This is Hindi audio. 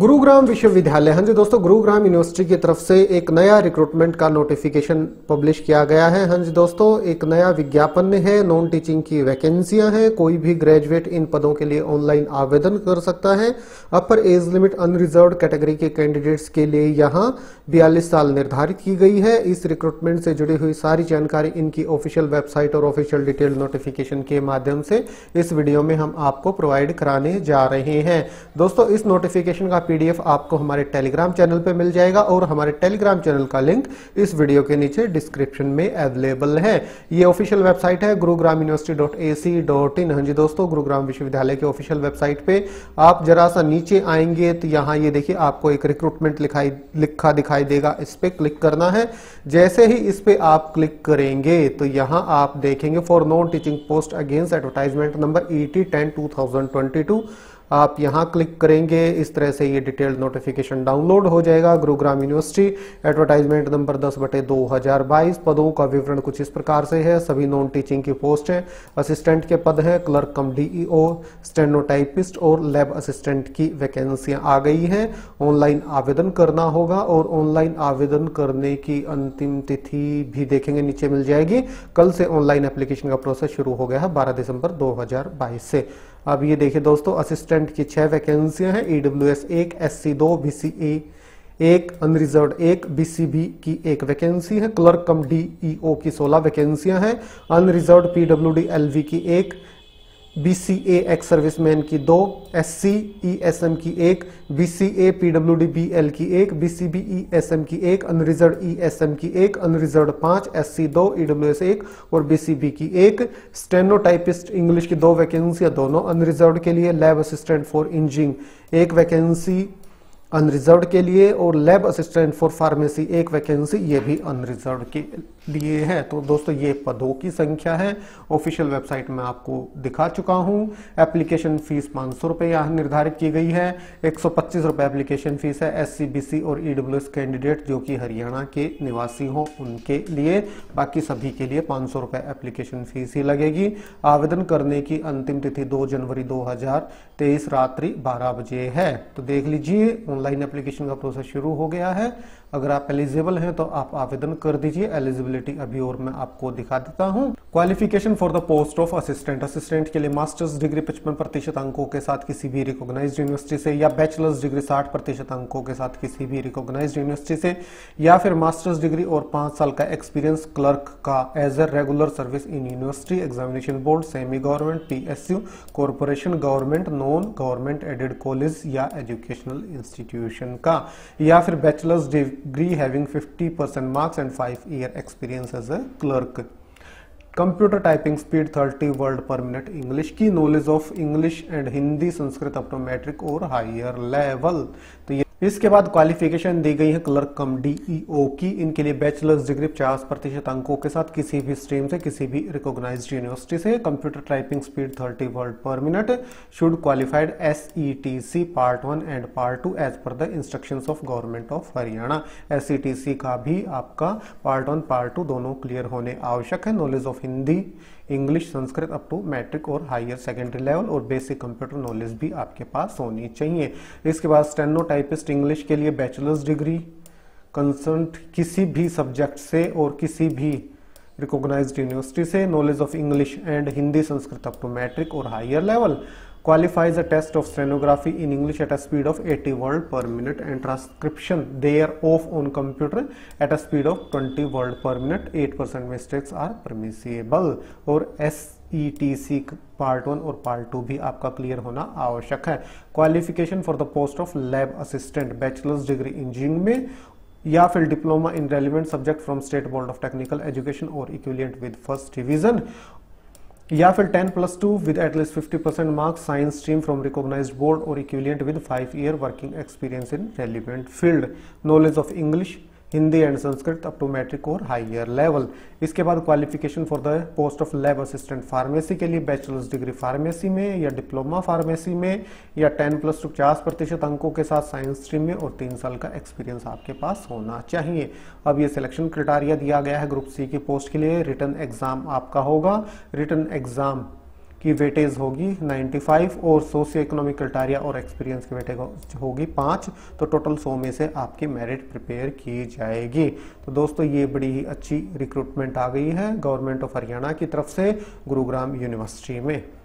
गुरुग्राम विश्वविद्यालय, हाँ जी दोस्तों, गुरुग्राम यूनिवर्सिटी की तरफ से एक नया रिक्रूटमेंट का नोटिफिकेशन पब्लिश किया गया है। हाँ जी दोस्तों, एक नया विज्ञापन है। नॉन टीचिंग की वैकेंसियां हैं। कोई भी ग्रेजुएट इन पदों के लिए ऑनलाइन आवेदन कर सकता है। अपर एज लिमिट अनरिजर्व्ड कैटेगरी के कैंडिडेट्स के लिए यहाँ 42 साल निर्धारित की गई है। इस रिक्रूटमेंट से जुड़ी हुई सारी जानकारी इनकी ऑफिशियल वेबसाइट और ऑफिशियल डिटेल नोटिफिकेशन के माध्यम से इस वीडियो में हम आपको प्रोवाइड कराने जा रहे हैं। दोस्तों, इस नोटिफिकेशन का पीडीएफ आपको हमारे टेलीग्राम चैनल पे मिल जाएगा और हमारे टेलीग्राम चैनल का लिंक इस वीडियो के नीचे डिस्क्रिप्शन में अवेलेबल है। ये ऑफिशियल वेबसाइट है गुरुग्राम यूनिवर्सिटी.ac.in। हाँ जी दोस्तों, गुरुग्राम विश्वविद्यालय के ऑफिशियल वेबसाइट पे आप जरा सा नीचे आएंगे तो यहाँ ये देखिए आपको एक रिक्रूटमेंट लिखा दिखाई देगा। इस पे क्लिक करना है। जैसे ही इस पे आप क्लिक करेंगे तो यहाँ आप देखेंगे for non teaching post against advertisement number ET10/2022। आप यहां क्लिक करेंगे, इस तरह से ये डिटेल्ड नोटिफिकेशन डाउनलोड हो जाएगा। Gurugram university advertisement number 10/2022। पदों का विवरण कुछ इस प्रकार से है। सभी नॉन टीचिंग की पोस्ट है। असिस्टेंट के पद हैं, क्लर्क कम DEO, स्टेनोटाइपिस्ट और लैब असिस्टेंट की वैकेंसियां आ गई हैं। ऑनलाइन आवेदन करना होगा और ऑनलाइन आवेदन करने की अंतिम तिथि भी देखेंगे नीचे मिल जाएगी। कल से ऑनलाइन एप्लीकेशन का प्रोसेस शुरू हो गया है 12 दिसंबर 2022 से। अब ये देखिए दोस्तों, असिस्टेंट की 6 वैकेंसियां हैं। EWS 1, SC 2, BCA 1, unreserved 1, BCB की 1 वैकेंसी है। क्लर्क कम DEO की 16 वैकेंसियां हैं। अनरिजर्व्ड PWD LV की 1, BCA एक्स सर्विसमैन की 2, SC ESM की 1, BCA PWD BL की 1, BCB ESM की 1, अनरिजर्व्ड ESM की 1, अनरिजर्व्ड 5, SC 2, EWS 1 और BCB की 1। स्टेनोटाइपिस्ट इंग्लिश की 2 वैकेंसियां, दोनों अनरिजर्व्ड के लिए। Lab assistant for engineering 1 vacancy unreserved के लिए और lab assistant for pharmacy 1 vacancy, ये भी अनरिजर्व्ड के लिए है। तो दोस्तों, ये पदों की संख्या है। ऑफिशियल वेबसाइट में आपको दिखा चुका हूं। एप्लीकेशन फीस 500 रुपये यहाँ निर्धारित की गई है। 125 रुपये एप्लीकेशन फीस है SC BC और EWS कैंडिडेट जो कि हरियाणा के निवासी हों उनके लिए। बाकी सभी के लिए 500 रुपये एप्लीकेशन फीस ही लगेगी। आवेदन करने की अंतिम तिथि 2 जनवरी 2023 रात्रि 12 बजे है। तो देख लीजिए, ऑनलाइन एप्लीकेशन का प्रोसेस शुरू हो गया है। अगर आप एलिजिबल हैं तो आप आवेदन कर दीजिए। एलिजिबिलिटी अभी और मैं आपको दिखा देता हूं। Qualification for the post of assistant. Assistant के लिए मास्टर्स डिग्री 55% अंकों के साथ किसी भी रिकॉग्नाइज्ड यूनिवर्सिटी से, या बैचलर्स डिग्री 60% अंकों के साथ किसी भी रिकॉग्नाइज्ड यूनिवर्सिटी से, या फिर मास्टर्स डिग्री और 5 साल का एक्सपीरियंस क्लर्क का as a regular service in university examination board, semi government, PSU, corporation, government, non government aided college या एजुकेशनल इंस्टीट्यूशन का, या फिर bachelors degree having 50% marks and 5 year experience as a clerk. Computer typing speed 30 word per minute English की। Knowledge of English and Hindi Sanskrit up to matric और हायर लेवल। तो ये इसके बाद क्वालिफिकेशन दी गई है क्लर्क कम DEO की। इनके लिए बैचलर्स डिग्री 50% अंकों के साथ किसी भी स्ट्रीम से, किसी भी रिकॉग्नाइज्ड यूनिवर्सिटी से। Computer typing speed 30 word per minute. Should qualified SETC part 1 and part 2 as per the instructions of government of Haryana. SETC का भी आपका पार्ट 1 पार्ट 2 दोनों क्लियर होने आवश्यक है। Knowledge of Hindi English Sanskrit up to matric और हायर सेकेंडरी लेवल और बेसिक कंप्यूटर नॉलेज भी आपके पास होनी चाहिए। इसके बाद स्टेनोटाइपिस्ट इंग्लिश के लिए बैचलर्स डिग्री कंसर्न किसी भी सब्जेक्ट से और किसी भी रिकॉग्नाइज्ड यूनिवर्सिटी से। Knowledge of English and Hindi Sanskrit up to matric और higher level. Qualifies a test of stenography in English at a speed of 80 word per minute and transcription thereof on computer at a speed of 20 word per minute. 8% mistakes are permissible। और SETC पार्ट 1 और पार्ट 2 भी आपका क्लियर होना आवश्यक है। Qualification for the post of lab assistant, bachelors degree engineering में या फिर diploma in relevant subject from state board of technical education और इक्विवेलेंट विद फर्स्ट डिवीजन, या फिर 10+2 with at least 50% marks science stream from recognised board और equivalent with 5 year working experience in relevant field. Knowledge of English Hindi and Sanskrit up to matric और हायर लेवल। इसके बाद qualification for the post of lab assistant pharmacy के लिए बैचलर्स डिग्री फार्मेसी में या डिप्लोमा फार्मेसी में, या 10+2 50% अंकों के साथ साइंस स्ट्रीम में और 3 साल का एक्सपीरियंस आपके पास होना चाहिए। अब ये सिलेक्शन क्राइटेरिया दिया गया है ग्रुप C की पोस्ट के लिए। रिटन एग्जाम आपका होगा। रिटन एग्जाम की वेटेज होगी 95 और सोशियो इकोनॉमिक क्राइटेरिया और एक्सपीरियंस की वेटेज होगी 5। तो टोटल 100 में से आपकी मेरिट प्रिपेयर की जाएगी। तो दोस्तों ये बड़ी ही अच्छी रिक्रूटमेंट आ गई है गवर्नमेंट ऑफ हरियाणा की तरफ से गुरुग्राम यूनिवर्सिटी में।